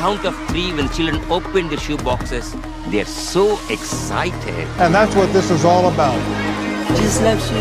count of three, when children open their shoe boxes, they're so excited. And that's what this is all about. Jesus loves you.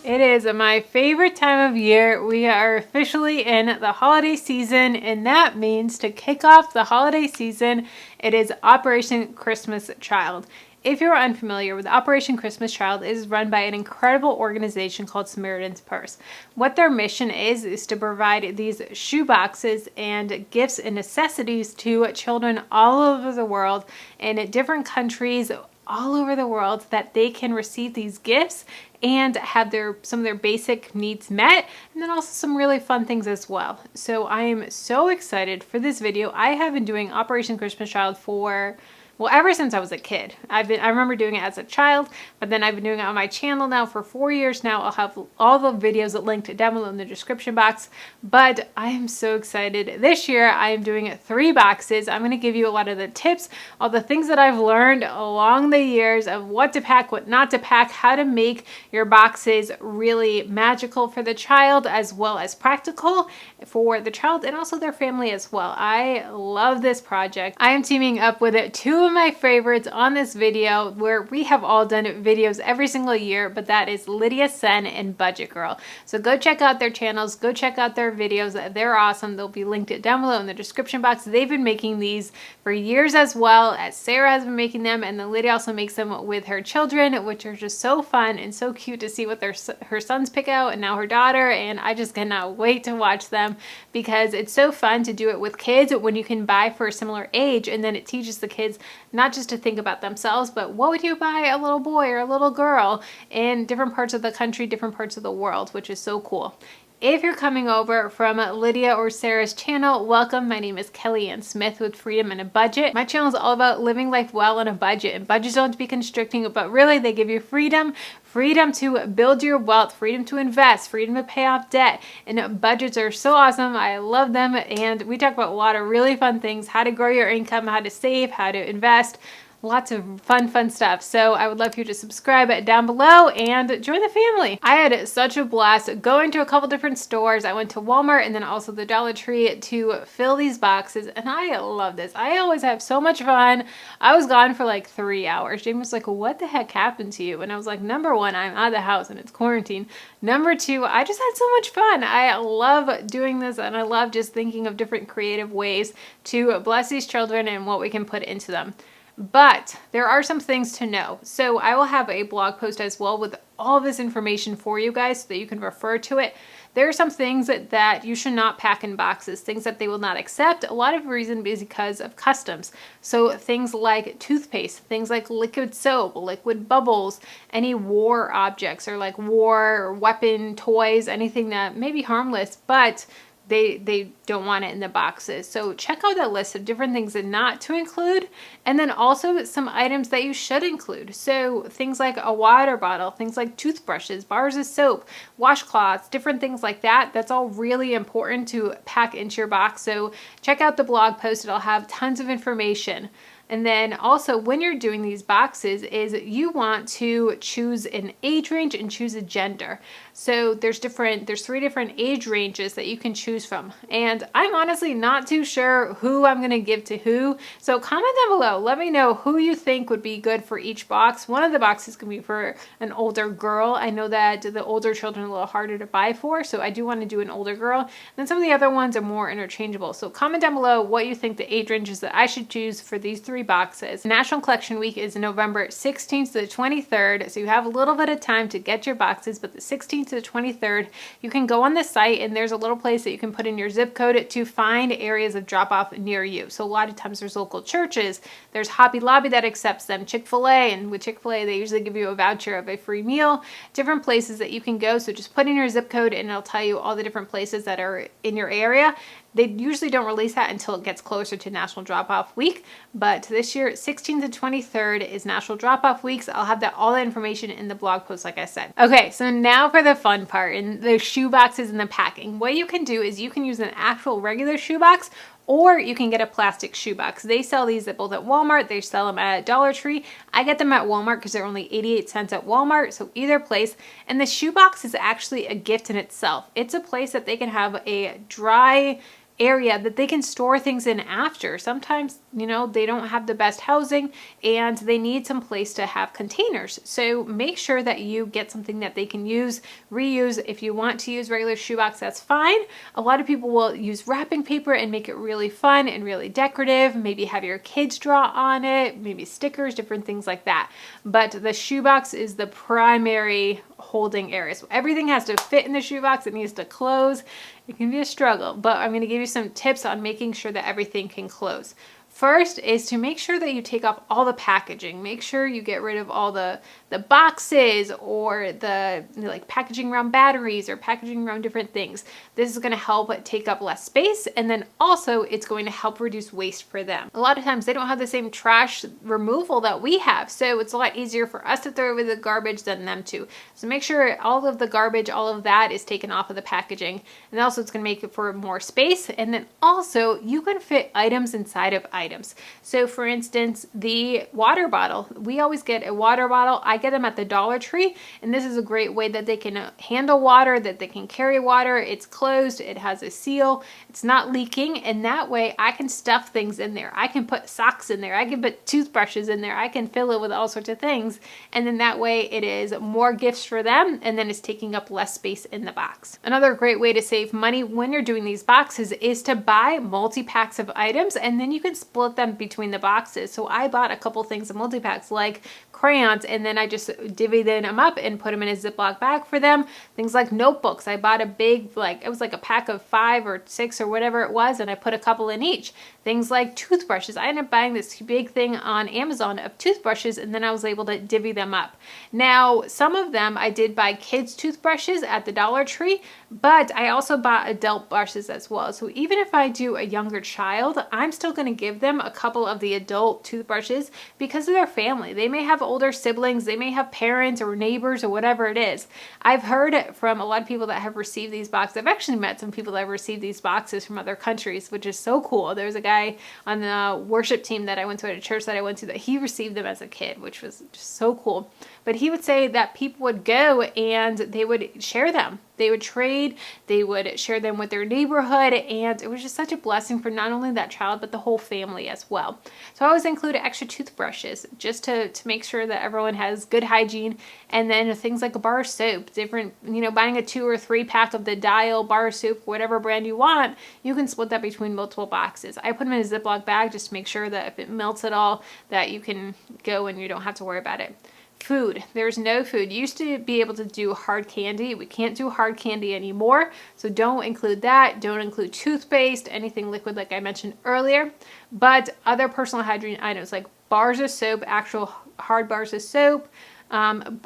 It is my favorite time of year. We are officially in the holiday season, and that means to kick off the holiday season, it is Operation Christmas Child. If you're unfamiliar with Operation Christmas Child, it is run by an incredible organization called Samaritan's Purse. What their mission is to provide these shoe boxes and gifts and necessities to children all over the world in different countries all over the world, that they can receive these gifts and have some of their basic needs met, and then also some really fun things as well. So I am so excited for this video. I have been doing Operation Christmas Child for, well, ever since I was a kid. I remember doing it as a child, but then I've been doing it on my channel now for 4 years now. I'll have all the videos linked down below in the description box, but I am so excited. This year, I am doing 3 boxes. I'm going to give you a lot of the tips, all the things that I've learned along the years of what to pack, what not to pack, how to make your boxes really magical for the child as well as practical for the child and also their family as well. I love this project. I am teaming up with 2 of my favorites on this video, where we have all done videos every single year, but that is Lydia Sen and Budget Girl. So go check out their channels, go check out their videos. They're awesome. They'll be linked down below in the description box. They've been making these for years as well, as Sarah has been making them, and then Lydia also makes them with her children, which are just so fun and so cute to see what her sons pick out, and now her daughter, and I just cannot wait to watch them because it's so fun to do it with kids when you can buy for a similar age, and then it teaches the kids not just to think about themselves, but what would you buy a little boy or a little girl in different parts of the country, different parts of the world, which is so cool. If you're coming over from Lydia or Sarah's channel, welcome. My name is Kellyanne Smith with Freedom and a Budget. My channel is all about living life well on a budget, and budgets don't have to be constricting, but really they give you freedom to build your wealth, freedom to invest, freedom to pay off debt, and budgets are so awesome. I love them, and we talk about a lot of really fun things, how to grow your income, how to save, how to invest, lots of fun stuff. So I would love for you to subscribe down below and join the family. I had such a blast going to a couple different stores. I went to Walmart and then also the Dollar Tree to fill these boxes, and I love this. I always have so much fun. I was gone for like 3 hours. James was like, what the heck happened to you? And I was like, number 1, I'm out of the house and it's quarantine. Number 2, I just had so much fun. I love doing this, and I love just thinking of different creative ways to bless these children and what we can put into them. But there are some things to know. So I will have a blog post as well with all of this information for you guys so that you can refer to it. There are some things that you should not pack in boxes, things that they will not accept. A lot of reason is because of customs. So things like toothpaste, things like liquid soap, liquid bubbles, any war objects or like war or weapon toys, anything that may be harmless, but they don't want it in the boxes. So check out that list of different things that not to include, and then also some items that you should include. So things like a water bottle, things like toothbrushes, bars of soap, washcloths, different things like that. That's all really important to pack into your box. So check out the blog post. It'll have tons of information. And then also when you're doing these boxes is you want to choose an age range and choose a gender. So there's 3 different age ranges that you can choose from. And I'm honestly not too sure who I'm going to give to who. So comment down below. Let me know who you think would be good for each box. One of the boxes can be for an older girl. I know that the older children are a little harder to buy for, so I do want to do an older girl. And then some of the other ones are more interchangeable. So comment down below what you think the age ranges that I should choose for these 3 boxes. National Collection Week is November 16th to the 23rd, so you have a little bit of time to get your boxes, but the 16th to the 23rd, you can go on the site and there's a little place that you can put in your zip code to find areas of drop-off near you. So a lot of times there's local churches, there's Hobby Lobby that accepts them, Chick-fil-A, and with Chick-fil-A they usually give you a voucher of a free meal, different places that you can go. So just put in your zip code and it'll tell you all the different places that are in your area. They usually don't release that until it gets closer to National Drop-Off Week, but this year, 16th to 23rd is National Drop-Off Weeks. I'll have all that information in the blog post, like I said. Okay, so now for the fun part, and the shoe boxes and the packing. What you can do is you can use an actual regular shoebox, or you can get a plastic shoebox. They sell these both at Walmart. They sell them at Dollar Tree. I get them at Walmart because they're only 88 cents at Walmart, so either place. And the shoebox is actually a gift in itself. It's a place that they can have a dry area that they can store things in after. Sometimes, you know, they don't have the best housing and they need some place to have containers. So make sure that you get something that they can use, reuse. If you want to use regular shoebox, that's fine. A lot of people will use wrapping paper and make it really fun and really decorative. Maybe have your kids draw on it, maybe stickers, different things like that. But the shoebox is the primary holding area. So everything has to fit in the shoebox. It needs to close. It can be a struggle, but I'm going to give you some tips on making sure that everything can close. First is to make sure that you take off all the packaging. Make sure you get rid of all the boxes or the like packaging around batteries or packaging around different things. This is going to help take up less space, and then also it's going to help reduce waste for them. A lot of times they don't have the same trash removal that we have, so it's a lot easier for us to throw away the garbage than them to. So make sure all of the garbage, all of that is taken off of the packaging, and also it's going to make it for more space. And then also you can fit items inside of items. So for instance, the water bottle, we always get a water bottle. I get them at the Dollar Tree, and this is a great way that they can handle water, that they can carry water. It's closed, it has a seal, it's not leaking, and that way I can stuff things in there. I can put socks in there, I can put toothbrushes in there, I can fill it with all sorts of things, and then that way it is more gifts for them, and then it's taking up less space in the box. Another great way to save money when you're doing these boxes is to buy multi-packs of items, and then you can split them between the boxes. So I bought a couple things of multi-packs like crayons, and then I just divvied them up and put them in a Ziploc bag for them. Things like notebooks. I bought a big, like, it was like a pack of 5 or 6 or whatever it was, and I put a couple in each. Things like toothbrushes. I ended up buying this big thing on Amazon of toothbrushes, and then I was able to divvy them up. Now, some of them I did buy kids' toothbrushes at the Dollar Tree, but I also bought adult brushes as well. So even if I do a younger child, I'm still going to give them a couple of the adult toothbrushes because of their family. They may have older siblings, they may have parents or neighbors or whatever it is. I've heard from a lot of people that have received these boxes. I've actually met some people that have received these boxes from other countries, which is so cool. There's a guy on the worship team that I went to at a church that I went to that he received them as a kid, which was just so cool. But he would say that people would go and they would share them. They would trade, they would share them with their neighborhood, and it was just such a blessing for not only that child, but the whole family as well. So I always include extra toothbrushes just to make sure that everyone has good hygiene, and then things like a bar of soap, different, you know, buying a 2 or 3 pack of the Dial bar of soap, whatever brand you want, you can split that between multiple boxes. I put them in a Ziploc bag just to make sure that if it melts at all, that you can go and you don't have to worry about it. Food. There's no food. You used to be able to do hard candy. We can't do hard candy anymore. So don't include that. Don't include toothpaste, anything liquid like I mentioned earlier. But other personal hygiene items like bars of soap, actual hard bars of soap,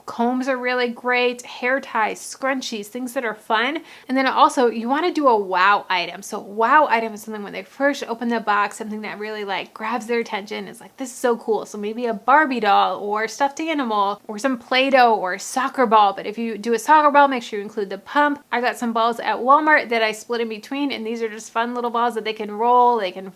combs are really great, hair ties, scrunchies, things that are fun. And then also you want to do a wow item. So wow item is something when they first open the box, something that really like grabs their attention. It's like, this is so cool. So maybe a Barbie doll or stuffed animal or some Play-Doh or a soccer ball. But if you do a soccer ball, make sure you include the pump. I got some balls at Walmart that I split in between, and these are just fun little balls that they can roll, they can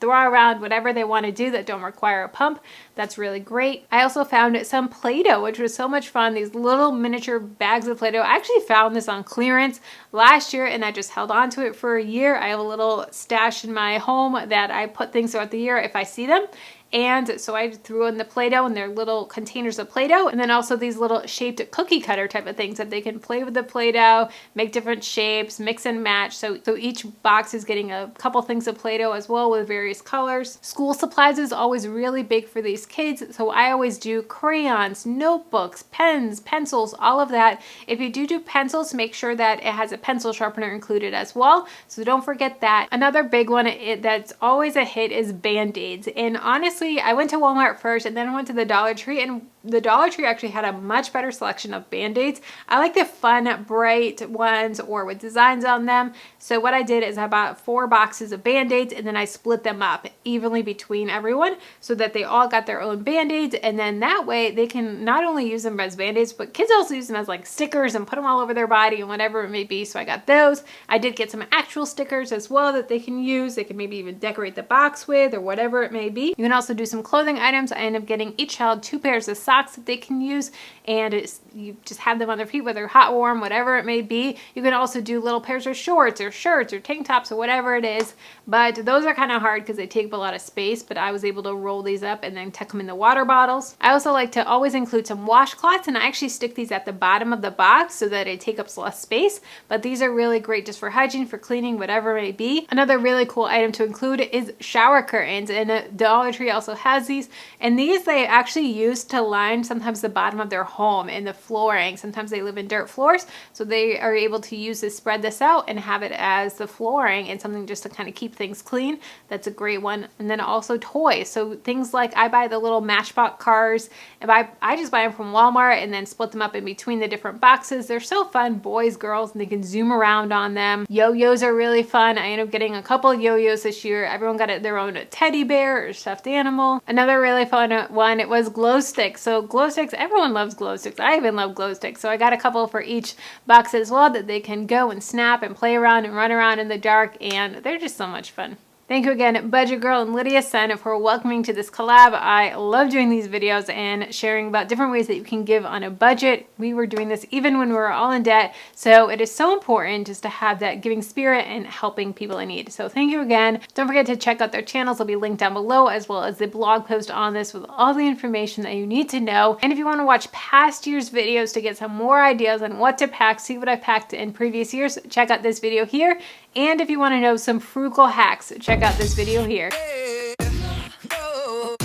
throw around, whatever they want to do that don't require a pump. That's really great. I also found some Play-Doh, which was so much fun. These little miniature bags of Play-Doh. I actually found this on clearance last year, and I just held on to it for a year. I have a little stash in my home that I put things throughout the year if I see them. And so I threw in the Play-Doh and their little containers of Play-Doh, and then also these little shaped cookie cutter type of things that they can play with the Play-Doh, make different shapes, mix and match. So each box is getting a couple things of Play-Doh as well with various colors. School supplies is always really big for these kids. So I always do crayons, notebooks, pens, pencils, all of that. If you do pencils, make sure that it has a pencil sharpener included as well. So don't forget that. Another big one that's always a hit is Band-Aids. And honestly, I went to Walmart first and then I went to the Dollar Tree, and the Dollar Tree actually had a much better selection of Band-Aids. I like the fun, bright ones or with designs on them. So what I did is I bought 4 boxes of Band-Aids, and then I split them up evenly between everyone so that they all got their own Band-Aids. And then that way they can not only use them as Band-Aids, but kids also use them as like stickers and put them all over their body and whatever it may be. So I got those. I did get some actual stickers as well that they can use. They can maybe even decorate the box with or whatever it may be. You can also do some clothing items. I ended up getting each child 2 pairs of socks socks that they can use, and you just have them on their feet, whether hot, warm, whatever it may be. You can also do little pairs of shorts or shirts or tank tops or whatever it is, but those are kind of hard because they take up a lot of space, but I was able to roll these up and then tuck them in the water bottles. I also like to always include some washcloths, and I actually stick these at the bottom of the box so that it takes up less space, but these are really great just for hygiene, for cleaning, whatever it may be. Another really cool item to include is shower curtains, and Dollar Tree also has these, and these they actually use to line sometimes the bottom of their home and the flooring. Sometimes they live in dirt floors, so they are able to use this, spread this out and have it as the flooring and something just to kind of keep things clean. That's a great one. And then also toys, so things like I buy the little Matchbox cars, and I just buy them from Walmart and then split them up in between the different boxes. They're so fun, boys, girls, and they can zoom around on them. Yo-yos are really fun. I ended up getting a couple of yo-yos this year. Everyone got their own teddy bear or stuffed animal. Another really fun one, it was glow sticks. So glow sticks, everyone loves glow sticks. I even love glow sticks. So I got a couple for each box as well that they can go and snap and play around and run around in the dark, and they're just so much fun. Thank you again, Budget Girl and Lydia Sen, for welcoming to this collab. I love doing these videos and sharing about different ways that you can give on a budget. We were doing this even when we were all in debt, so it is so important just to have that giving spirit and helping people in need. So thank you again. Don't forget to check out their channels. They'll be linked down below, as well as the blog post on this with all the information that you need to know. And if you want to watch past year's videos to get some more ideas on what to pack, see what I packed in previous years, check out this video here. And if you want to know some frugal hacks, check out this video here. No.